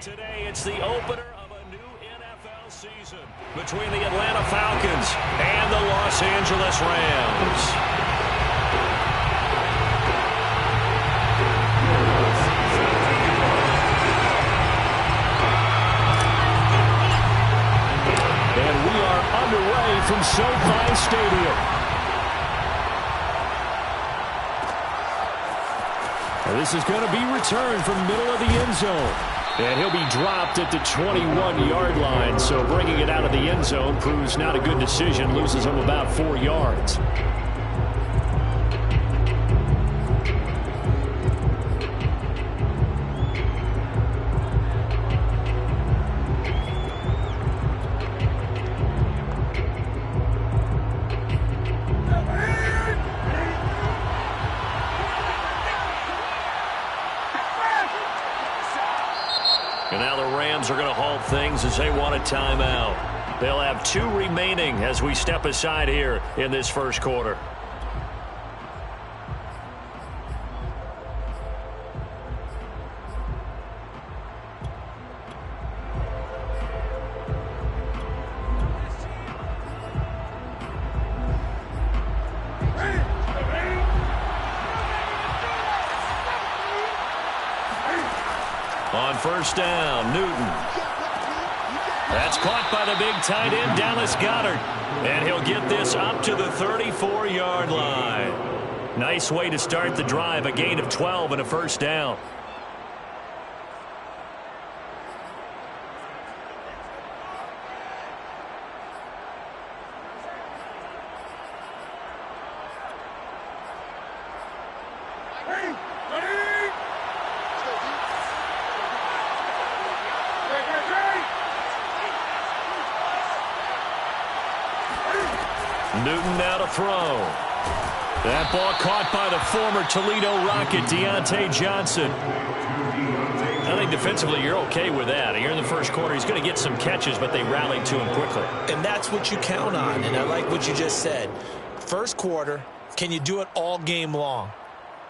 Today, it's the opener of a new NFL season between the Atlanta Falcons and the Los Angeles Rams. And we are underway from SoFi Stadium. And this is going to be returned from middle of the end zone. And he'll be dropped at the 21-yard line. So bringing it out of the end zone proves not a good decision. Loses him about 4 yards. And now the Rams are going to halt things as they want a timeout. They'll have 2 remaining as we step aside here in this first quarter. On first down, Newton. That's caught by the big tight end, Dallas Goedert. And he'll get this up to the 34-yard line. Nice way to start the drive, a gain of 12 and a first down. Newton now to throw. That ball caught by the former Toledo Rocket, Deontay Johnson. I think defensively you're okay with that. Here in the first quarter, he's going to get some catches, but they rallied to him quickly. And that's what you count on, and I like what you just said. First quarter, can you do it all game long?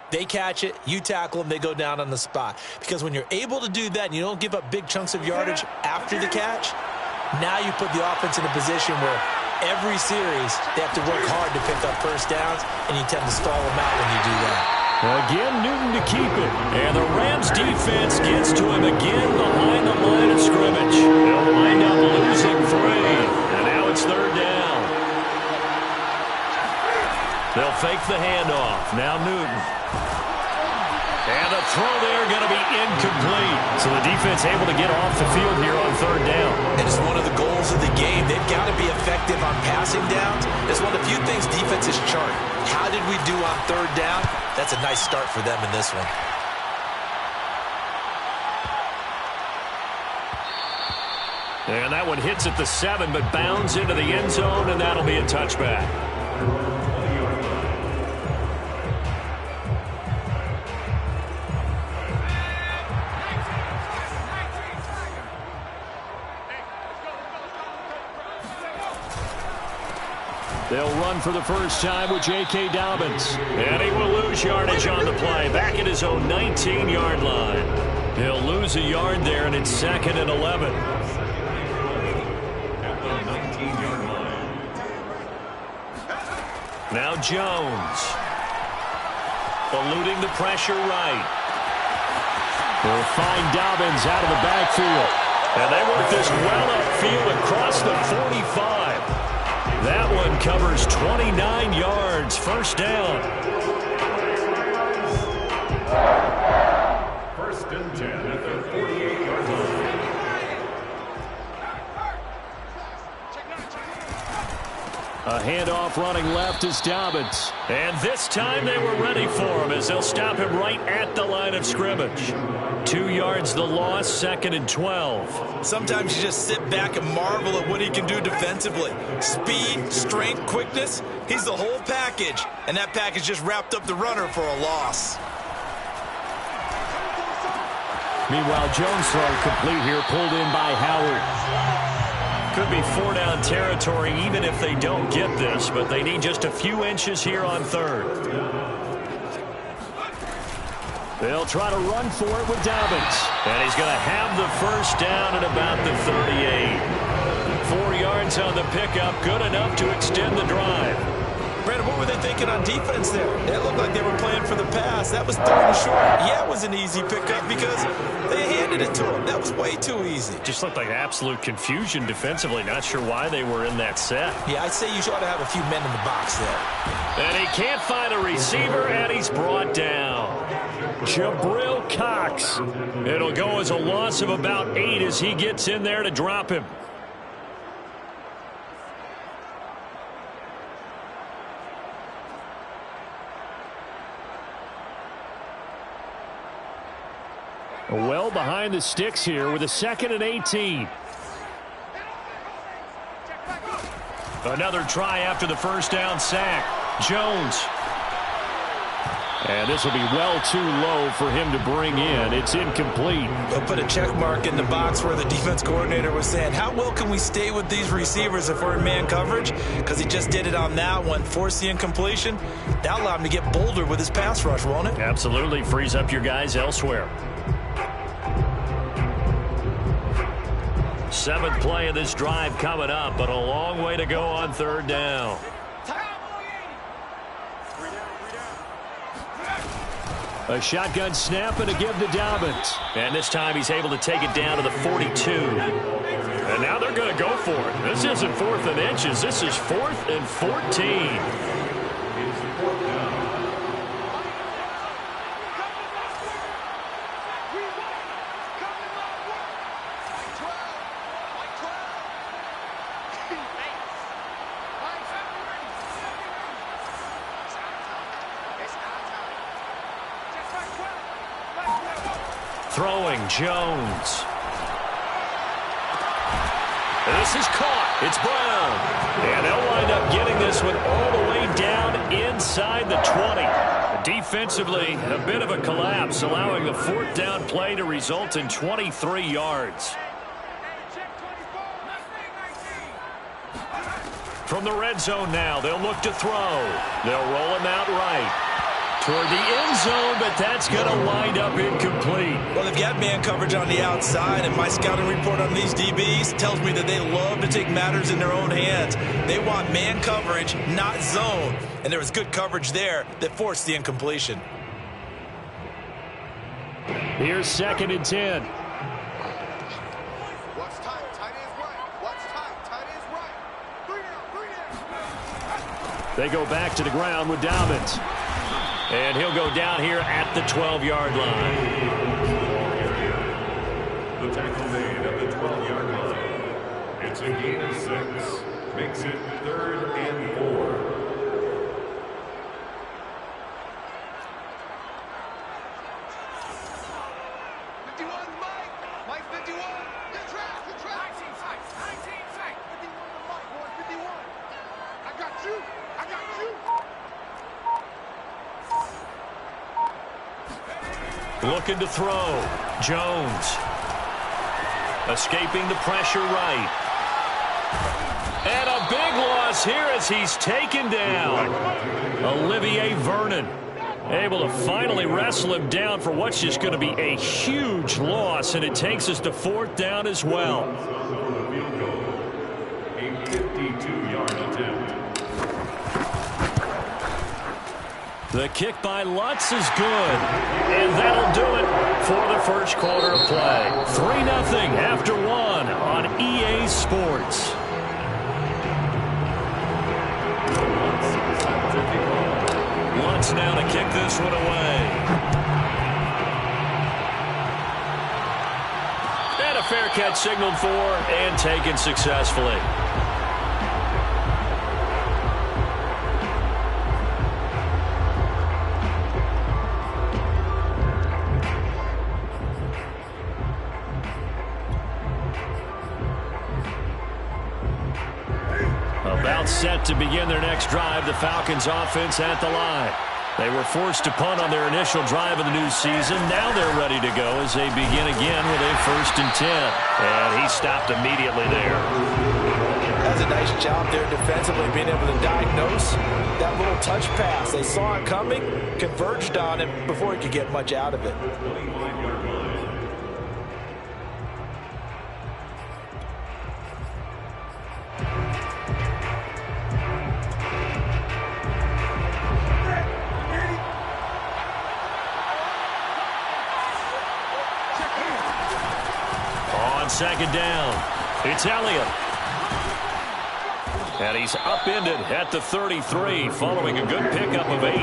They catch it, you tackle them, they go down on the spot. Because when you're able to do that and you don't give up big chunks of yardage after the catch, now you put the offense in a position where every series, they have to work hard to pick up first downs, and you tend to stall them out when you do that. Again, Newton to keep it. And the Rams defense gets to him again behind the line of scrimmage. They'll wind up losing 3. And now it's third down. They'll fake the handoff. Now Newton. And the throw there going to be incomplete. So the defense able to get off the field here on third down. And it's one of the goals of the game. They've got to be effective on passing downs. It's one of the few things defenses chart. How did we do on third down? That's a nice start for them in this one. And that one hits at the 7, but bounds into the end zone, and that'll be a touchback. They'll run for the first time with J.K. Dobbins. And he will lose yardage on the play. Back at his own 19-yard line. He'll lose a yard there, and it's 2nd and 11. Now Jones. Eluding the pressure right. They'll find Dobbins out of the backfield. And they work this well upfield across the 45. That one covers 29 yards. First down. First and 10 at the 48-yard line. A handoff running left is Dobbins. And this time they were ready for him as they'll stop him right at the line of scrimmage. 2 yards the loss, 2nd and 12. Sometimes you just sit back and marvel at what he can do defensively. Speed, strength, quickness, he's the whole package. And that package just wrapped up the runner for a loss. Meanwhile, Jones' throw complete here, pulled in by Howard. Could be 4-down territory even if they don't get this, but they need just a few inches here on third. They'll try to run for it with Dobbins. And he's going to have the first down at about the 38. 4 yards on the pickup, good enough to extend the drive. Brandon, what were they thinking on defense there? It looked like they were playing for the pass. That was third and short. Yeah, it was an easy pickup because they handed it to him. That was way too easy. Just looked like absolute confusion defensively. Not sure why they were in that set. Yeah, I'd say you ought to have a few men in the box there. And he can't find a receiver, and he's brought down. Jabril Cox. It'll go as a loss of about 8 as he gets in there to drop him. Well behind the sticks here with a 2nd and 18. Another try after the first down sack. Jones. And this will be well too low for him to bring in. It's incomplete. They'll put a check mark in the box where the defense coordinator was saying, how well can we stay with these receivers if we're in man coverage? Because he just did it on that one. Force the incompletion. That'll allow him to get bolder with his pass rush, won't it? Absolutely. Frees up your guys elsewhere. 7th play of this drive coming up, but a long way to go on 3rd down. A shotgun snap and a give to Dobbins. And this time he's able to take it down to the 42. And now they're going to go for it. This isn't 4th and inches. This is 4th and 14. Throwing Jones. This is caught. It's Brown. And they'll wind up getting this one all the way down inside the 20. Defensively, a bit of a collapse, allowing the 4th down play to result in 23 yards. From the red zone now, they'll look to throw. They'll roll him out right. Toward the end zone, but that's going to wind up incomplete. Well, they've got man coverage on the outside, and my scouting report on these DBs tells me that they love to take matters in their own hands. They want man coverage, not zone. And there was good coverage there that forced the incompletion. Here's 2nd and 10. Watch time, tight ends right. Watch time, tight ends right. 3 down. They go back to the ground with Dobbins. And he'll go down here at the 12-yard line. The tackle made at the 12-yard line. It's a gain of 6. Makes it 3rd and 4. Mike 51. Good track. 19 sight. 19 sight. 51 to Mike, boy. 51. I got you. Looking to throw. Jones. Escaping the pressure right. And a big loss here as he's taken down. Olivier Vernon able to finally wrestle him down for what's just going to be a huge loss, and it takes us to 4th down as well. A 52-yard attempt. The kick by Lutz is good, and that'll do it for the first quarter of play. 3-0 after 1 on EA Sports. Lutz now to kick this one away. And a fair catch signaled for and taken successfully. About set to begin their next drive, the Falcons offense at the line. They were forced to punt on their initial drive of the new season. Now they're ready to go as they begin again with a 1st and 10. And he stopped immediately there. does a nice job there defensively, being able to diagnose that little touch pass. They saw it coming, converged on him before he could get much out of it. On second down, it's Elliott. And he's upended at the 33 following a good pickup of 8.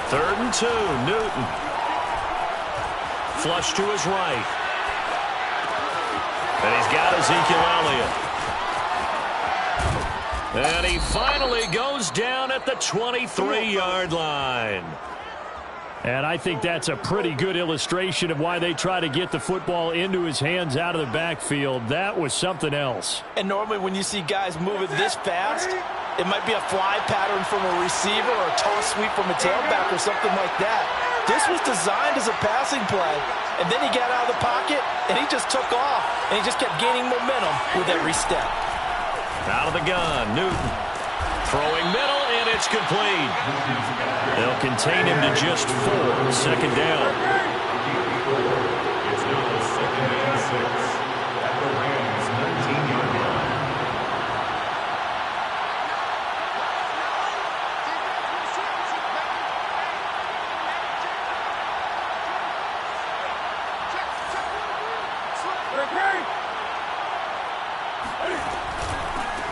Third and 2, Newton. Flush to his right. And he's got Ezekiel Elliott. And he finally goes down at the 23-yard line. And I think that's a pretty good illustration of why they try to get the football into his hands out of the backfield. That was something else. And normally when you see guys moving this fast, it might be a fly pattern from a receiver or a toss sweep from a tailback or something like that. This was designed as a passing play, and then he got out of the pocket, and he just took off, and he just kept gaining momentum with every step. Out of the gun, Newton. Throwing middle, and it's complete. They'll contain him to just 4. Second down. It's now 2nd and 6 at the Rams' 19-yard line.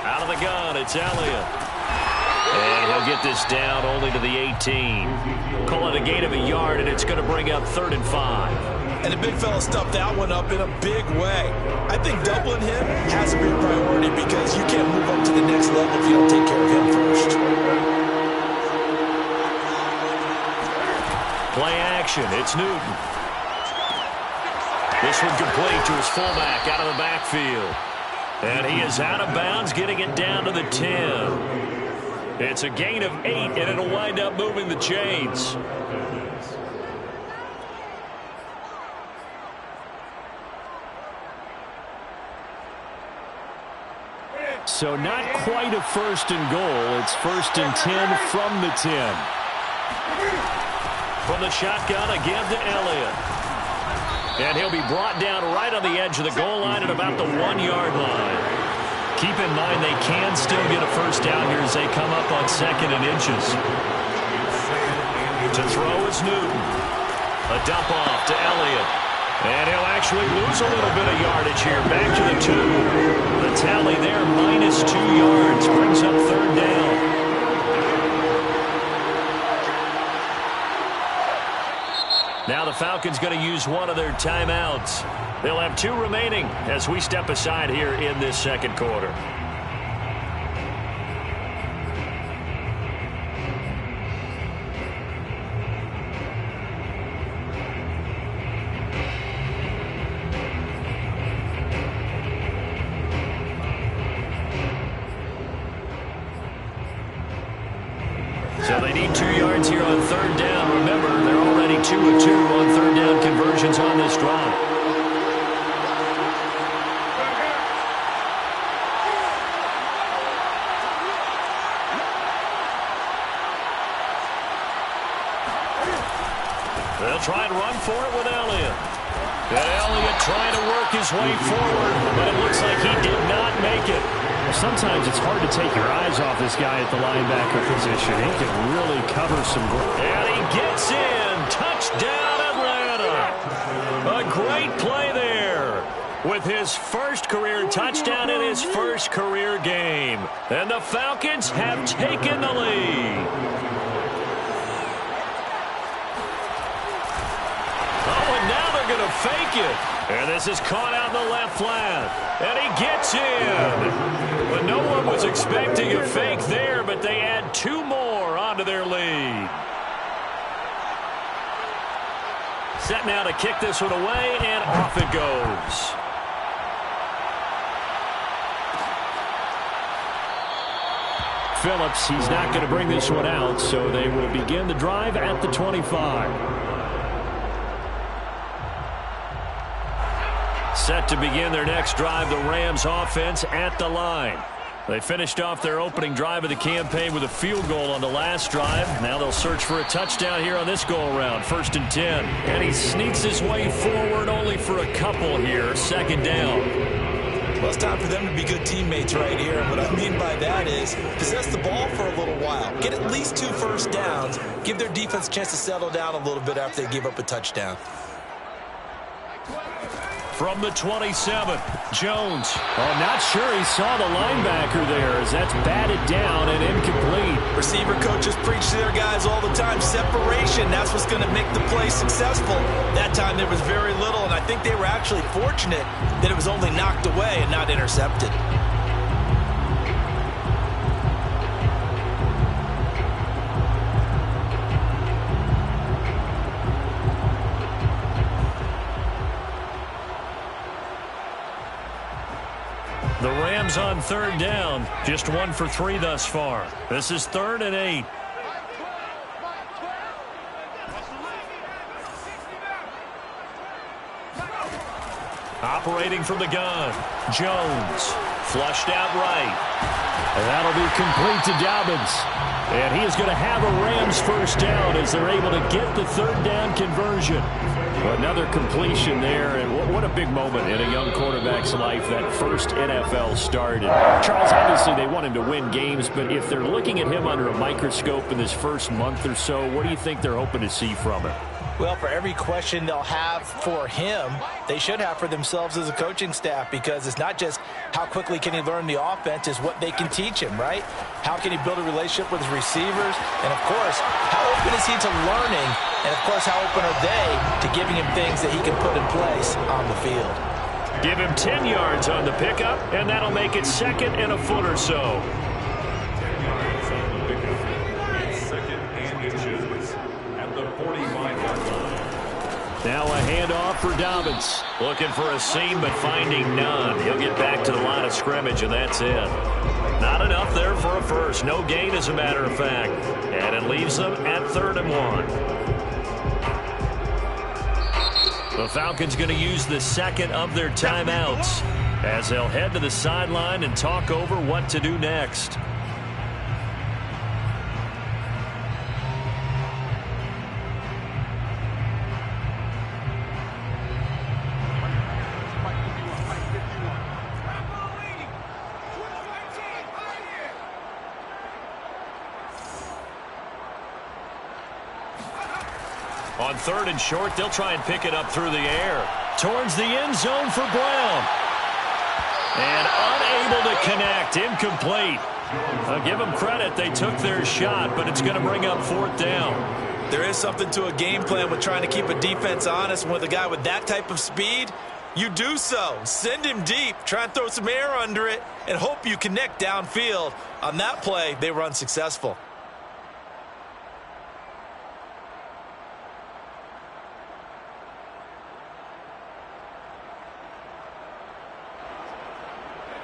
Out of the gun, it's Elliott. And he'll get this down only to the 18. Call it a gain of a yard, and it's going to bring up 3rd and 5. And the big fella stuffed that one up in a big way. I think doubling him has to be a priority because you can't move up to the next level if you don't take care of him first. Play action, it's Newton. This one complete to his fullback out of the backfield. And he is out of bounds, getting it down to the 10. It's a gain of 8, and it'll wind up moving the chains. So not quite a 1st and goal. It's 1st and 10 from the 10. From the shotgun again to Elliott. And he'll be brought down right on the edge of the goal line at about the 1-yard line. Keep in mind they can still get a first down here as they come up on 2nd and inches. To throw is Newton. A dump off to Elliott. And he'll actually lose a little bit of yardage here. Back to the 2. The tally there, minus 2 yards. Brings up 3rd down. Now the Falcons going to use one of their timeouts. They'll have 2 remaining as we step aside here in this 2nd quarter. So they need 2 yards here on 3rd down. Remember, they're already 2 of 2 on 3rd down conversions on this drive. They'll try and run for it with Elliott. And Elliott trying to work his way forward, but it looks like he did not make it. Sometimes it's hard to take your eyes off this guy at the linebacker position. He can really cover some ground. And he gets in. Touchdown, Atlanta. A great play there with his first career touchdown in his first career game. And the Falcons have taken the lead. Oh, and now they're going to fake it. And this is caught out in the left flat. And he gets in. But no one was expecting a fake there, but they add 2 more onto their lead. Set now to kick this one away, and off it goes. Phillips. He's not going to bring this one out, so they will begin the drive at the 25. Set to begin their next drive, the Rams offense at the line. They finished off their opening drive of the campaign with a field goal on the last drive. Now they'll search for a touchdown here on this go-around. 1st and 10. And he sneaks his way forward only for a couple here. 2nd down. Well, it's time for them to be good teammates right here. And what I mean by that is possess the ball for a little while. Get at least 2 first downs. Give their defense a chance to settle down a little bit after they give up a touchdown. From the 27, Jones. Oh, not sure he saw the linebacker there as that's batted down and incomplete. Receiver coaches preach to their guys all the time. Separation, that's what's going to make the play successful. That time there was very little, and I think they were actually fortunate that it was only knocked away and not intercepted. The Rams on 3rd down. Just 1 for 3 thus far. This is 3rd and 8. Operating from the gun. Jones. Flushed out right. And that'll be complete to Dobbins. And he is going to have a Rams first down as they're able to get the 3rd down conversion. Another completion there, and what a big moment in a young quarterback's life, that first NFL start. And Charles, obviously they want him to win games, but if they're looking at him under a microscope in this first month or so, what do you think they're hoping to see from him? Well, for every question they'll have for him, they should have for themselves as a coaching staff, because it's not just how quickly can he learn the offense, it's what they can teach him, right? How can he build a relationship with his receivers? And, of course, how open is he to learning? And, of course, how open are they to giving him things that he can put in place on the field? Give him 10 yards on the pickup, and that'll make it 2nd and a foot or so. 10 yards on the pickup. It's 2nd and inches at the 45-yard line. Now a handoff for Dobbins. Looking for a seam, but finding none. He'll get back to the line of scrimmage, and that's it. Not enough there for a first. No gain, as a matter of fact. And it leaves them at 3rd and 1. The Falcons going to use the 2nd of their timeouts as they'll head to the sideline and talk over what to do next. On 3rd and short, they'll try and pick it up through the air. Towards the end zone for Brown. And unable to connect. Incomplete. I'll give them credit. They took their shot, but it's going to bring up 4th down. There is something to a game plan with trying to keep a defense honest. With a guy with that type of speed, you do so. Send him deep. Try and throw some air under it and hope you connect downfield. On that play, they were unsuccessful.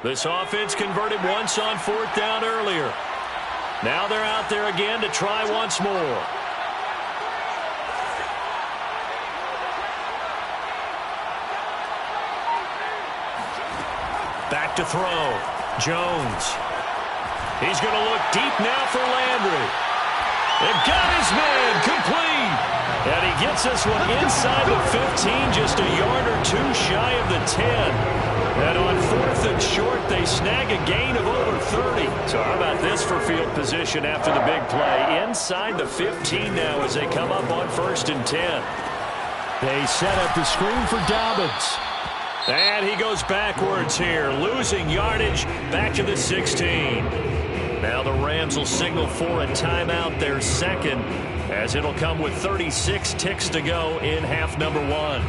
This offense converted once on 4th down earlier. Now they're out there again to try once more. Back to throw. Jones. He's going to look deep now for Landry. They've got his man complete. And he gets this one inside the 15, just a yard or 2 shy of the 10. And on 4th and short, they snag a gain of over 30. So how about this for field position after the big play? Inside the 15 now as they come up on 1st and 10. They set up the screen for Dobbins. And he goes backwards here, losing yardage back to the 16. Now the Rams will signal for a timeout, their 2nd, as it'll come with 36 ticks to go in half number 1.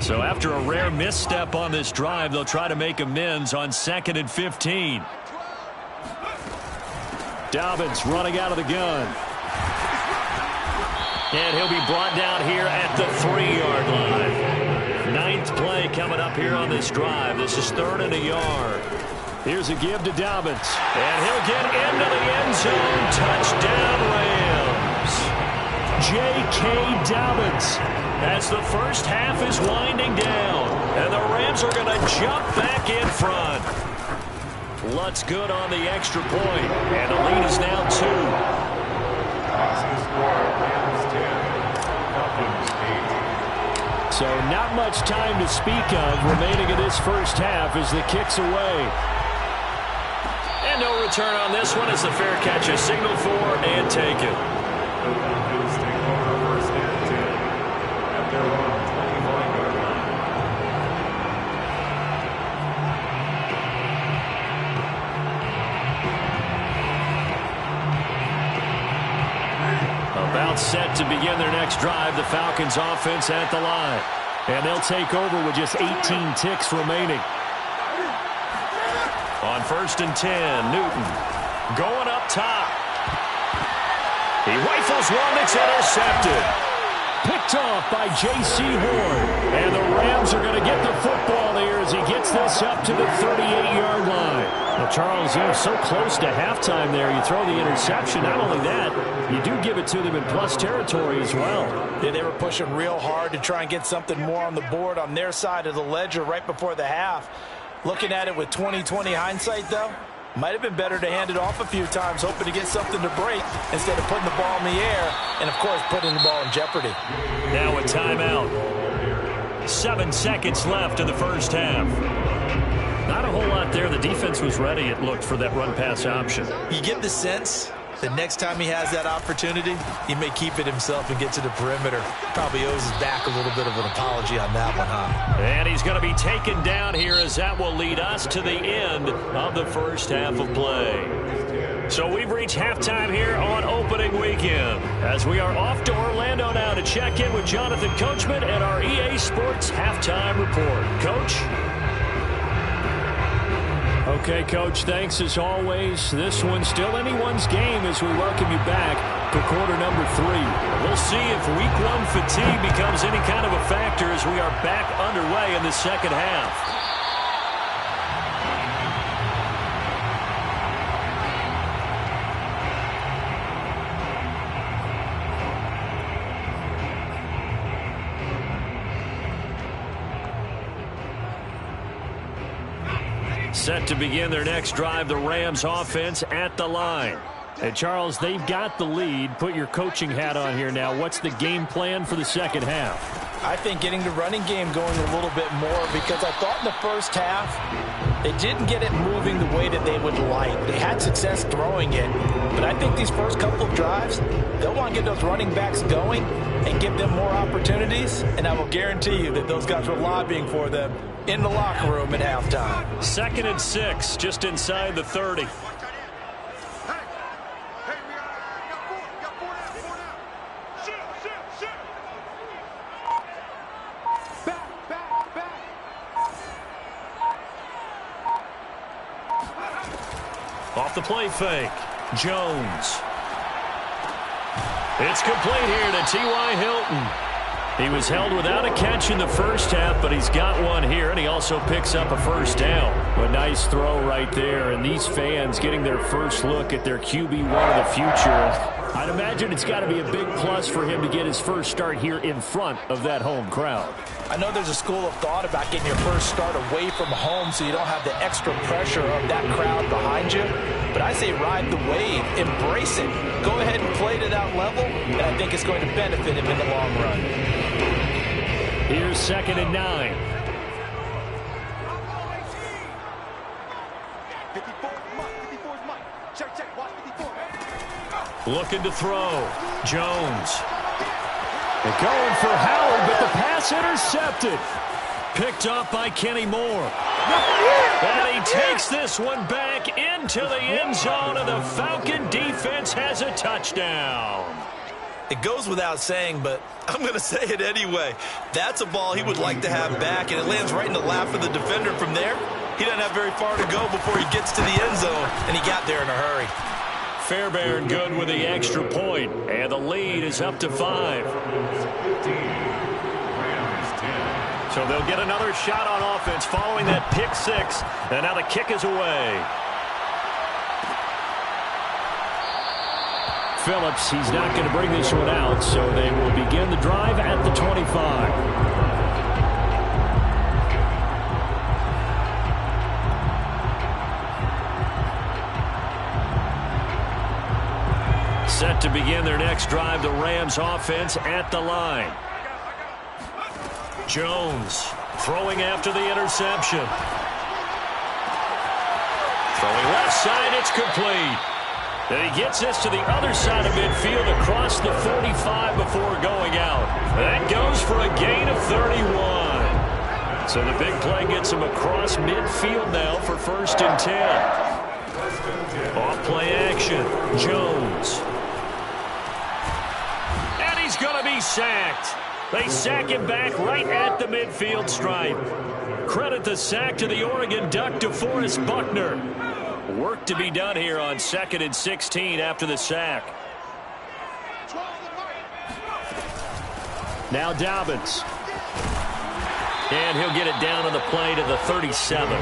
So after a rare misstep on this drive, they'll try to make amends on 2nd and 15. Dobbins running out of the gun. And he'll be brought down here at the 3-yard line. 9th play coming up here on this drive. This is 3rd and a yard. Here's a give to Dobbins. And he'll get into the end zone. Touchdown, Rams. J.K. Dobbins. As the first half is winding down. And the Rams are going to jump back in front. Lutz good on the extra point. And the lead is now 2. So not much time to speak of remaining in this first half as the kick's away. And no return on this one as the fair catch is signaled for and taken. About set to begin their next drive, the Falcons offense at the line. And they'll take over with just 18 ticks remaining. On 1st and 10, Newton going up top. He rifles one that's intercepted. Picked off by J.C. Horn. And the Rams are going to get the football here as he gets this up to the 38-yard line. Well, Charles, they're so close to halftime there. You throw the interception. Not only that, you do give it to them in plus territory as well. Yeah, they were pushing real hard to try and get something more on the board on their side of the ledger right before the half. Looking at it with 20/20 hindsight, though, might have been better to hand it off a few times, hoping to get something to break instead of putting the ball in the air and, of course, putting the ball in jeopardy. Now a timeout. 7 seconds left in the first half. Not a whole lot there. The defense was ready, it looked, for that run-pass option. You get the sense that next time he has that opportunity, he may keep it himself and get to the perimeter. Probably owes his back a little bit of an apology on that one, huh? And he's going to be taken down here as that will lead us to the end of the first half of play. So we've reached halftime here on opening weekend as we are off to Orlando now to check in with Jonathan Coachman and our EA Sports halftime report. Coach? Okay, Coach, thanks as always. This one's still anyone's game as we welcome you back to quarter number 3. We'll see if week 1 fatigue becomes any kind of a factor as we are back underway in the second half. Set to begin their next drive, the Rams offense at the line. And, Charles, they've got the lead. Put your coaching hat on here now. What's the game plan for the second half? I think getting the running game going a little bit more because I thought in the first half they didn't get it moving the way that they would like. They had success throwing it, but I think these first couple of drives, they'll want to get those running backs going and give them more opportunities, and I will guarantee you that those guys were lobbying for them in the locker room at halftime. 2nd and 6, just inside the 30. Off the play fake, Jones. It's complete here to T.Y. Hilton. He was held without a catch in the first half, but he's got one here, and he also picks up a first down. A nice throw right there, and these fans getting their first look at their QB1 of the future. I'd imagine it's got to be a big plus for him to get his first start here in front of that home crowd. I know there's a school of thought about getting your first start away from home so you don't have the extra pressure of that crowd behind you. But I say ride the wave, embrace it. Go ahead and play to that level, and I think it's going to benefit him in the long run. Here's 2nd and 9. 54 is Mike. Check, watch 54. Looking to throw, Jones. They're going for Howard, but the pass intercepted. Picked off by Kenny Moore. And he takes this one back into the end zone, and the Falcon defense has a touchdown. It goes without saying, but I'm going to say it anyway. That's a ball he would like to have back, and it lands right in the lap of the defender from there. He doesn't have very far to go before he gets to the end zone, and he got there in a hurry. Fairbairn good with the extra point, and the lead is up to 5. So they'll get another shot on offense following that pick six. And now the kick is away. Phillips, he's not going to bring this one out, so they will begin the drive at the 25. Set to begin their next drive, the Rams offense at the line. Jones throwing after the interception. Throwing left side, it's complete. And he gets this to the other side of midfield across the 45 before going out. That goes for a gain of 31. So the big play gets him across midfield now for 1st and 10. Off play action, Jones. And he's going to be sacked. They sack him back right at the midfield stripe. Credit the sack to the Oregon Duck, DeForest Buckner. Work to be done here on 2nd and 16 after the sack. Now Dobbins. And he'll get it down on the play to the 37.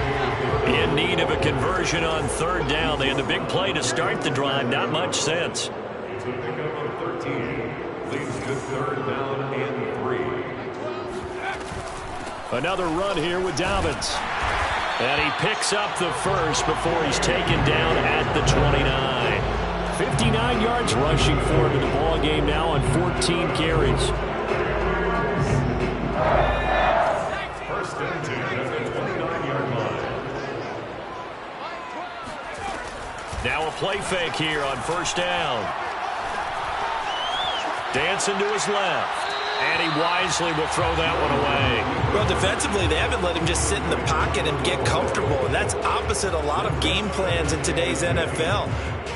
In need of a conversion on 3rd down. They had the big play to start the drive. Not much sense. It's a pickup of 13. Leads to 3rd down and 3. Another run here with Dobbins. And he picks up the first before he's taken down at the 29. 59 yards rushing for him in the ball game now on 14 carries. 1st and 10 at the 29-yard line. Now a play fake here on 1st down. Dancing to his left. And he wisely will throw that one away. Well, defensively, they haven't let him just sit in the pocket and get comfortable, and that's opposite a lot of game plans in today's NFL.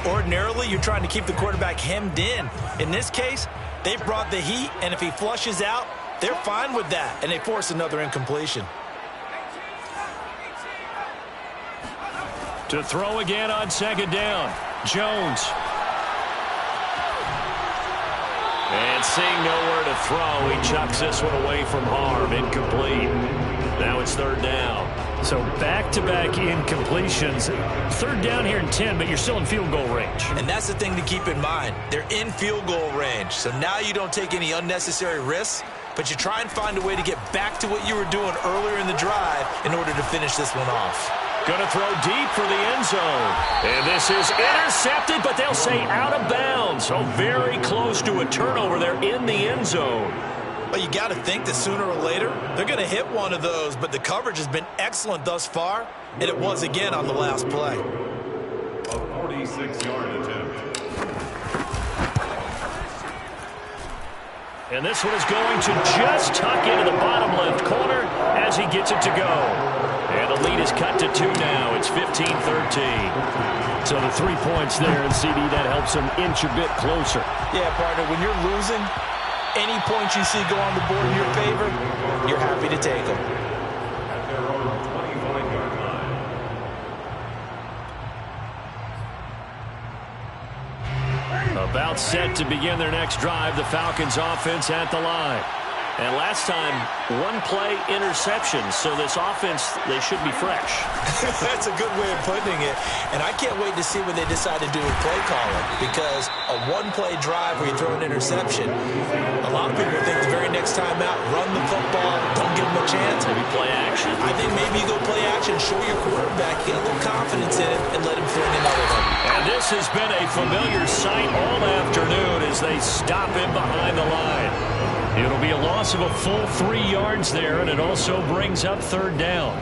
Ordinarily, you're trying to keep the quarterback hemmed in. In this case, they've brought the heat, and if he flushes out, they're fine with that, and they force another incompletion. To throw again on 2nd down, Jones. And seeing nowhere to throw, he chucks this one away from harm. Incomplete. Now it's 3rd down. So back-to-back incompletions. 3rd down here in 10, but you're still in field goal range. And that's the thing to keep in mind. They're in field goal range. So now you don't take any unnecessary risks, but you try and find a way to get back to what you were doing earlier in the drive in order to finish this one off. Going to throw deep for the end zone. And this is intercepted, but they'll say out of bounds. So very close to a turnover there in the end zone. Well, you got to think that sooner or later, they're going to hit one of those, but the coverage has been excellent thus far, and it was again on the last play. A 46-yard attempt. And this one is going to just tuck into the bottom left corner as he gets it to go. And the lead is cut to 2 now. It's 15-13. So the 3 points there, and CD, that helps them inch a bit closer. Yeah, partner, when you're losing, any points you see go on the board in your favor, you're happy to take them. At their own 25-yard line. About set to begin their next drive, the Falcons offense at the line. And last time, 1-play interception, so this offense, they should be fresh. That's a good way of putting it. And I can't wait to see what they decide to do with play calling, because a 1-play drive where you throw an interception, a lot of people think the very next time out, run the football, don't give them a chance. Maybe play action. I think maybe you go play action, show your quarterback, get a little confidence in it, and let him throw in another one. And this has been a familiar sight all afternoon as they stop him behind the line. It'll be a loss of a full 3 yards there, and it also brings up 3rd down.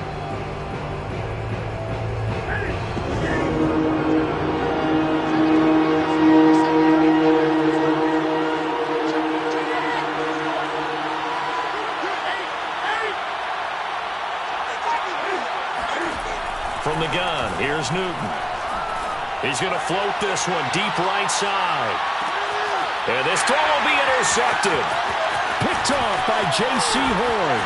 From the gun, here's Newton. He's going to float this one deep right side. And this throw will be intercepted. Picked off by J.C. Horn.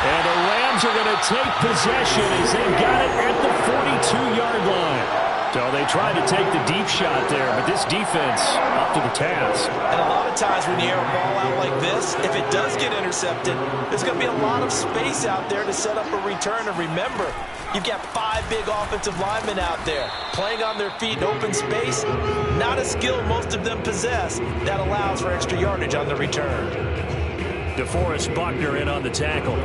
And the Rams are going to take possession as they've got it at the 42-yard line. So they tried to take the deep shot there, but this defense up to the task. And a lot of times when you air a ball out like this, if it does get intercepted, there's going to be a lot of space out there to set up a return. And remember, you've got 5 big offensive linemen out there playing on their feet in open space. Not a skill most of them possess that allows for extra yardage on the return. DeForest Buckner in on the tackle.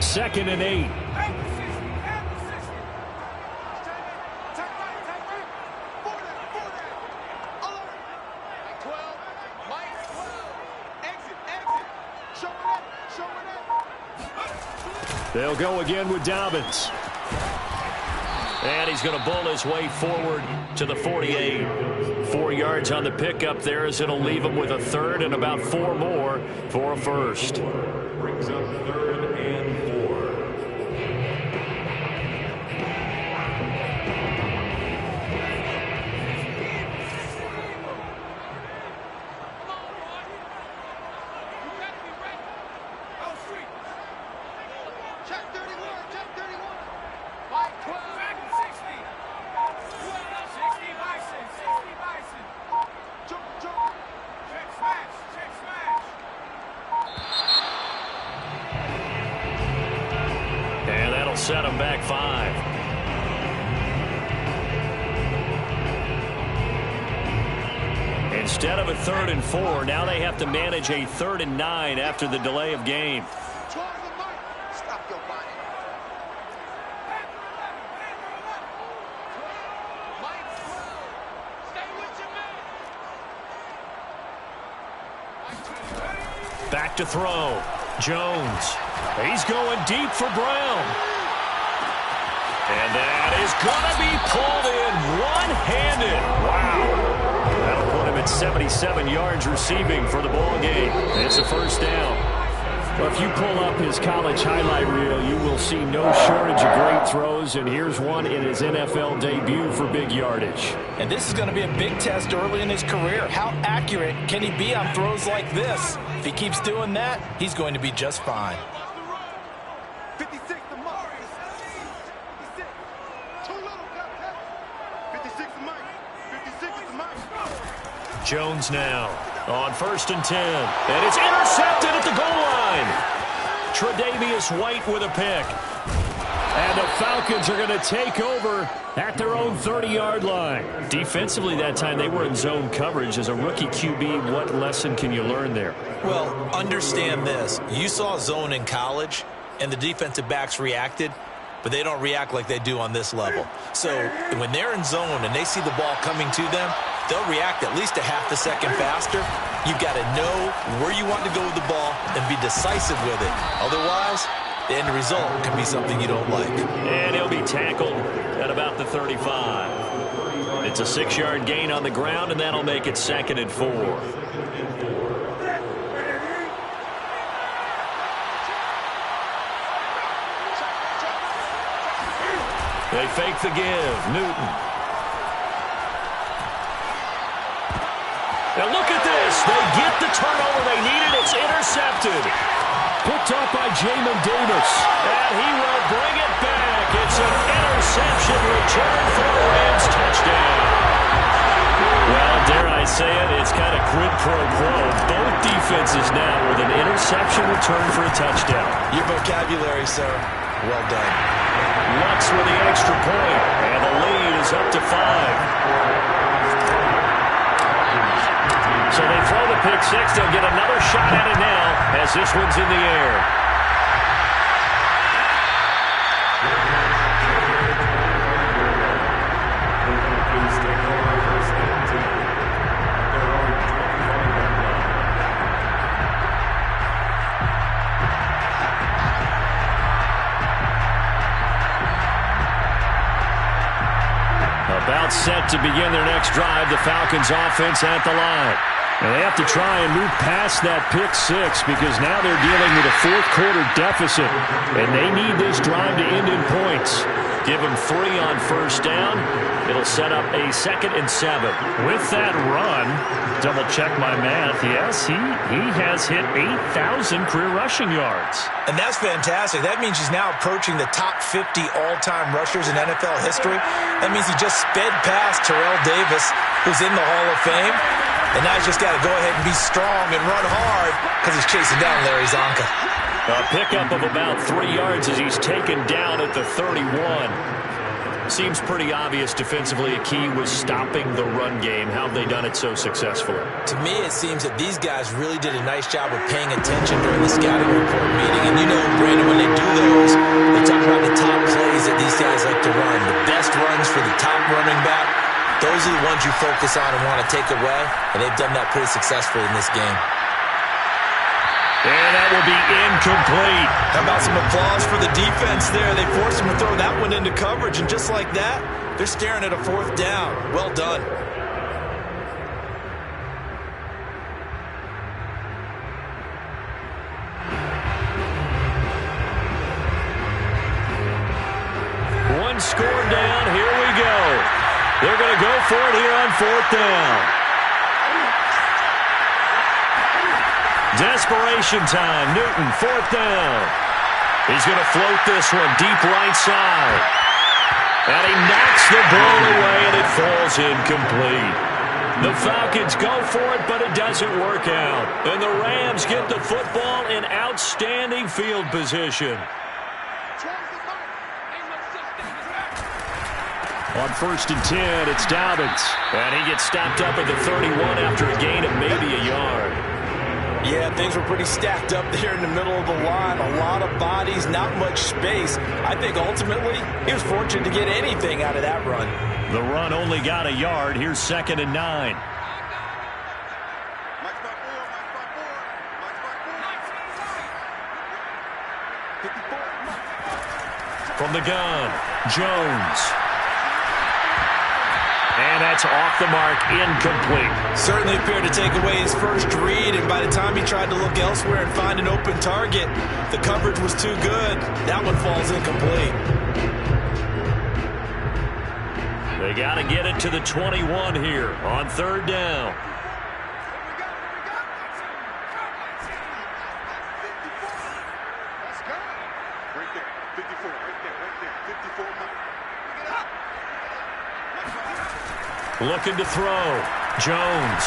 Second and 8. They'll go again with Dobbins. And he's going to bull his way forward to the 48. 4 yards on the pickup there as it'll leave him with a third and about 4 more for a first. Brings up 3rd and 4. Set him back 5. Instead of a 3rd and 4, now they have to manage a 3rd and 9 after the delay of game. Stop your body. Stay with your man. Back to throw. Jones. He's going deep for Brown. And that is going to be pulled in one-handed. Wow. That'll put him at 77 yards receiving for the ball game. It's a first down. Well, if you pull up his college highlight reel, you will see no shortage of great throws, and here's one in his NFL debut for big yardage. And this is going to be a big test early in his career. How accurate can he be on throws like this? If he keeps doing that, he's going to be just fine. 56 to Mike. 56. Too little, Captain. 56 to Mike. 56 to Mike. Jones now on 1st and 10. And it's intercepted at the goal line. Tre'Davious White with a pick. And the Falcons are going to take over at their own 30-yard line. Defensively that time, they were in zone coverage. As a rookie QB, what lesson can you learn there? Well, understand this. You saw zone in college, and the defensive backs reacted, but they don't react like they do on this level. So when they're in zone and they see the ball coming to them, they'll react at least a half a second faster. You've got to know where you want to go with the ball and be decisive with it. Otherwise, the end result can be something you don't like. And he'll be tackled at about the 35. It's a 6-yard gain on the ground, and that'll make it 2nd and 4. They fake the give. Newton. Now look at this. They get the turnover they needed. It's intercepted. Picked off by Jamin Davis. And he will bring it back. It's an interception return for a Rams touchdown. Well, dare I say it, it's kind of quid pro quo. Both defenses now with an interception return for a touchdown. Your vocabulary, sir. Well done. Lutz with the extra point, and the lead is up to 5. So they throw the pick 6. They'll get another shot at it now as this one's in the air. About set to begin their next drive. The Falcons offense at the line. And they have to try and move past that pick six because now they're dealing with a fourth quarter deficit, and they need this drive to end in points. Give him 3 on first down. It'll set up a 2nd and 7. With that run, double-check my math, yes, he has hit 8,000 career rushing yards. And that's fantastic. That means he's now approaching the top 50 all-time rushers in NFL history. That means he just sped past Terrell Davis, who's in the Hall of Fame. And now he's just got to go ahead and be strong and run hard because he's chasing down Larry Zonka. A pickup of about 3 yards as he's taken down at the 31. Seems pretty obvious defensively a key was stopping the run game. How have they done it so successfully? To me, it seems that these guys really did a nice job of paying attention during the scouting report meeting. And you know, Brandon, when they do those, they talk about the top plays that these guys like to run. The best runs for the top running back. Those are the ones you focus on and want to take away. And they've done that pretty successfully in this game. And that will be incomplete. How about some applause for the defense there? They forced him to throw that one into coverage, and just like that, they're staring at a 4th down. Well done. One score down. Here we go. They're going to go for it here on 4th down. Desperation time. Newton, 4th down. He's going to float this one deep right side. And he knocks the ball away, and it falls incomplete. The Falcons go for it, but it doesn't work out. And the Rams get the football in outstanding field position. On 1st and 10, it's Dobbins. And he gets stopped up at the 31 after a gain of maybe a yard. Yeah, things were pretty stacked up there in the middle of the line. A lot of bodies, not much space. I think ultimately he was fortunate to get anything out of that run. The run only got a yard. Here's 2nd and 9. From the gun, Jones. And that's off the mark, incomplete. Certainly appeared to take away his first read, and by the time he tried to look elsewhere and find an open target, the coverage was too good. That one falls incomplete. They got to get it to the 21 here on 3rd down. Right there, 54, right there, 54. Looking to throw. Jones.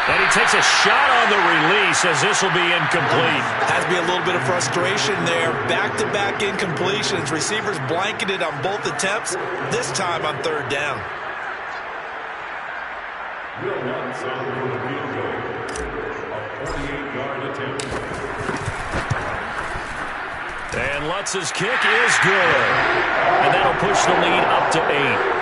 And he takes a shot on the release as this will be incomplete. Has to be a little bit of frustration there. Back-to-back incompletions. Receivers blanketed on both attempts, this time on 3rd down. Will Lutz on for the field goal. A 48-yard attempt. And Lutz's kick is good. And that'll push the lead up to 8.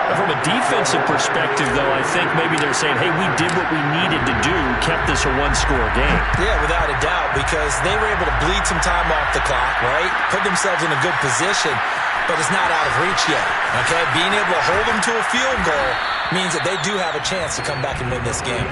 From a defensive perspective, though, I think maybe they're saying, hey, we did what we needed to do, kept this a one-score game. Yeah, without a doubt, because they were able to bleed some time off the clock, right? Put themselves in a good position, but it's not out of reach yet, okay? Being able to hold them to a field goal means that they do have a chance to come back and win this game.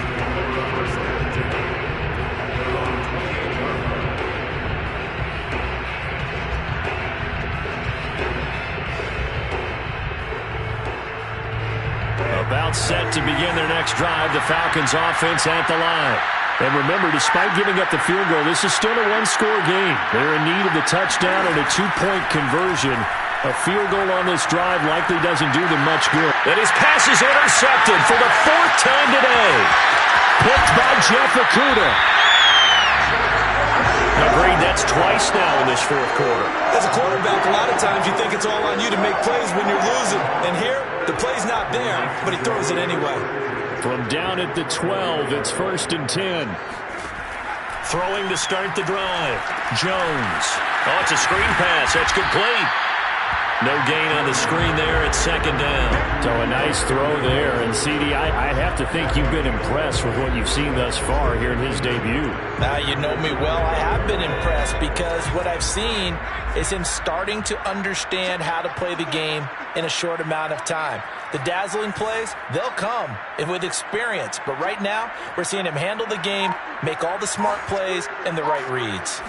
About set to begin their next drive, the Falcons offense at the line. And remember, despite giving up the field goal, this is still a one-score game. They're in need of the touchdown and a 2-point conversion. A field goal on this drive likely doesn't do them much good. And his pass is intercepted for the 4th time today. Picked by Jeff Okudah. Agreed, that's twice now in this 4th quarter. As a quarterback, a lot of times you think it's all on you to make plays when you're losing. And here, the play's not there, but he throws it anyway. From down at the 12, it's 1st and 10. Throwing to start the drive. Jones. Oh, it's a screen pass. That's complete. No gain on the screen there at second down. So a nice throw there. And, CD, I have to think you've been impressed with what you've seen thus far here in his debut. You know me well. I have been impressed because what I've seen is him starting to understand how to play the game in a short amount of time. The dazzling plays, they'll come with experience. But right now, we're seeing him handle the game, make all the smart plays, and the right reads.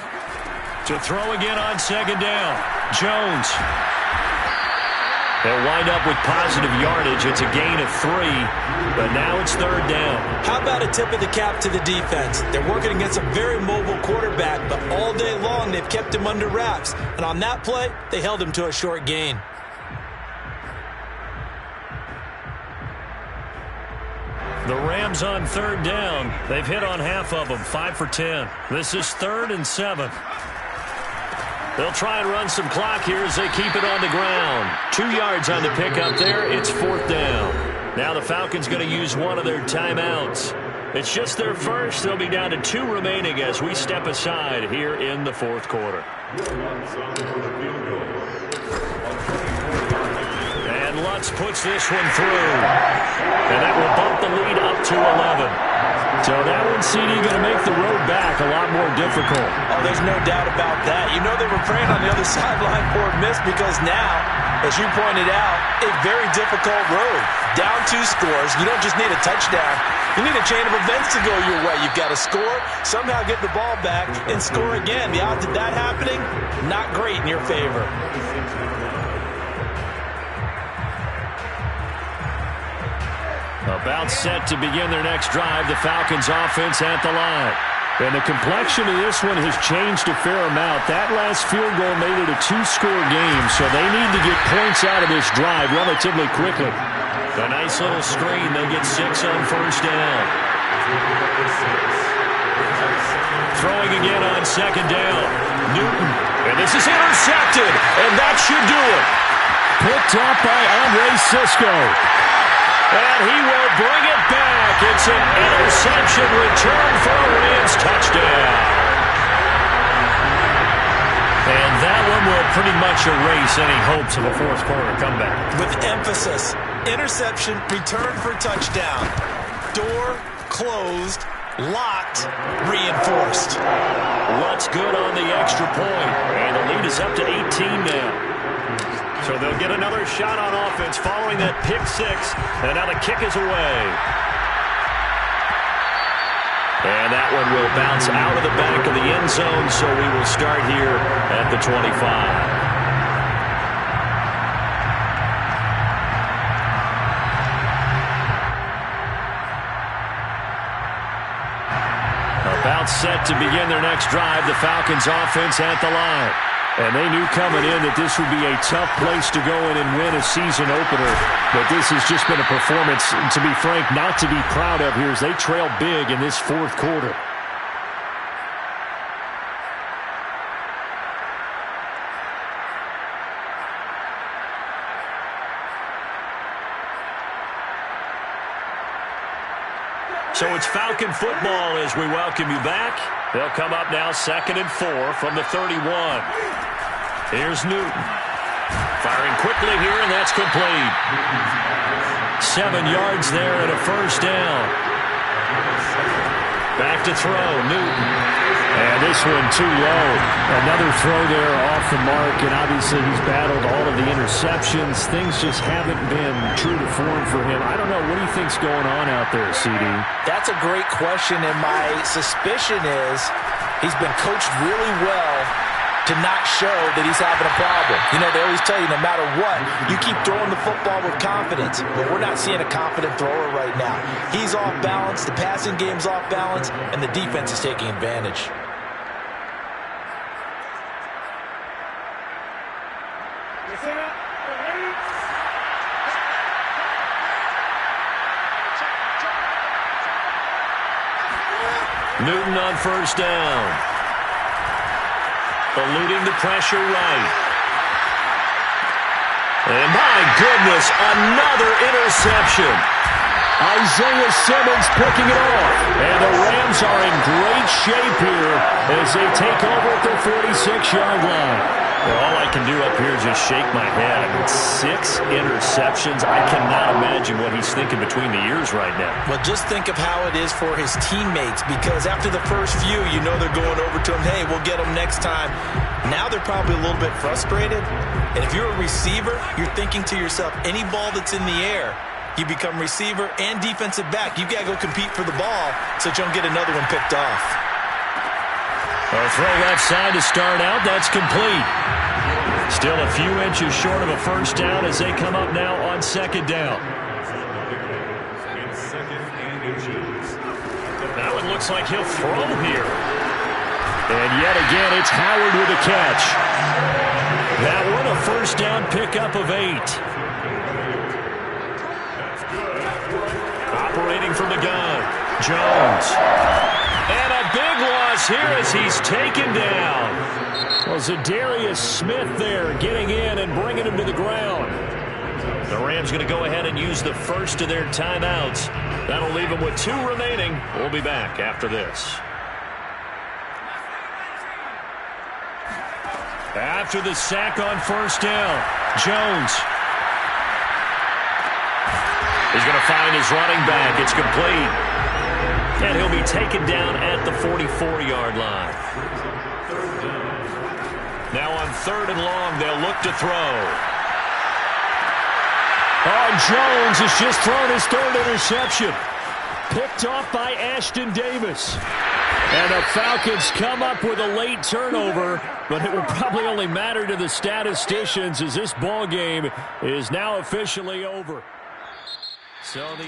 To throw again on second down, Jones. They'll wind up with positive yardage. It's a gain of 3, but now it's third down. How about a tip of the cap to the defense? They're working against a very mobile quarterback, but all day long they've kept him under wraps. And on that play, they held him to a short gain. The Rams on third down. They've hit on half of them, 5 for 10. This is 3rd and 7. They'll try and run some clock here as they keep it on the ground. 2 yards on the pickup there. It's 4th down. Now the Falcons going to use one of their timeouts. It's just their first. They'll be down to 2 remaining as we step aside here in the 4th quarter. And Lutz puts this one through. And that will bump the lead up to 11. So that one, CD, going to make the road back a lot more difficult. Oh, there's no doubt about that. You know they were praying on the other sideline for a miss because now, as you pointed out, a very difficult road. Down 2 scores. You don't just need a touchdown. You need a chain of events to go your way. You've got to score, somehow get the ball back, and score again. The odds of that happening, not great in your favor. About set to begin their next drive, the Falcons offense at the line. And the complexion of this one has changed a fair amount. That last field goal made it a 2-score game, so they need to get points out of this drive relatively quickly. A nice little screen. They get 6 on first down. Throwing again on second down. Newton. And this is intercepted, and that should do it. Picked up by Andre Sisco. And he will bring it back. It's an interception return for a Rams touchdown. And that one will pretty much erase any hopes of a 4th quarter comeback. With emphasis, interception, return for touchdown. Door closed, locked, reinforced. Lutz good on the extra point. And the lead is up to 18 now. So they'll get another shot on offense following that pick 6. And now the kick is away. And that one will bounce out of the back of the end zone. So we will start here at the 25. About set to begin their next drive. The Falcons offense at the line. And they knew coming in that this would be a tough place to go in and win a season opener. But this has just been a performance, to be frank, not to be proud of here as they trail big in this 4th quarter. So it's Falcon football as we welcome you back. They'll come up now 2nd and 4 from the 31. Here's Newton. Firing quickly here, and that's complete. 7 yards there and a first down. Back to throw, Newton. And this one too low. Another throw there off the mark, and obviously he's battled all of the interceptions. Things just haven't been true to form for him. I don't know. What do you think's going on out there, CD? That's a great question, and my suspicion is he's been coached really well to not show that he's having a problem. You know, they always tell you no matter what, you keep throwing the football with confidence. But we're not seeing a confident thrower right now. He's off balance, the passing game's off balance, and the defense is taking advantage. Newton on first down. Eluding the pressure right. And my goodness, another interception. Isaiah Simmons picking it off. And the Rams are in great shape here as they take over at their 46-yard line. Well, all I can do up here is just shake my head. I mean, 6 interceptions. I cannot imagine what he's thinking between the ears right now. Well, just think of how it is for his teammates, because after the first few, you know they're going over to him, hey, we'll get him next time. Now they're probably a little bit frustrated. And if you're a receiver, you're thinking to yourself, any ball that's in the air, you become receiver and defensive back. You've got to go compete for the ball so that you don't get another one picked off. Well, throw left side to start out. That's complete. Still a few inches short of a first down as they come up now on second down. Now it looks like he'll throw here. And yet again, it's Howard with a catch. That one a first down pickup of 8. Operating from the gun, Jones. And a big loss here as he's taken down. Well, Zadarius Smith there getting in and bringing him to the ground. The Rams going to go ahead and use the first of their timeouts. That'll leave them with 2 remaining. We'll be back after this. After the sack on first down, Jones. He's going to find his running back. It's complete. And he'll be taken down at the 44-yard line. Now on 3rd and long, they'll look to throw. Oh, Jones has just thrown his 3rd interception. Picked off by Ashton Davis. And the Falcons come up with a late turnover, but it will probably only matter to the statisticians as this ball game is now officially over. So the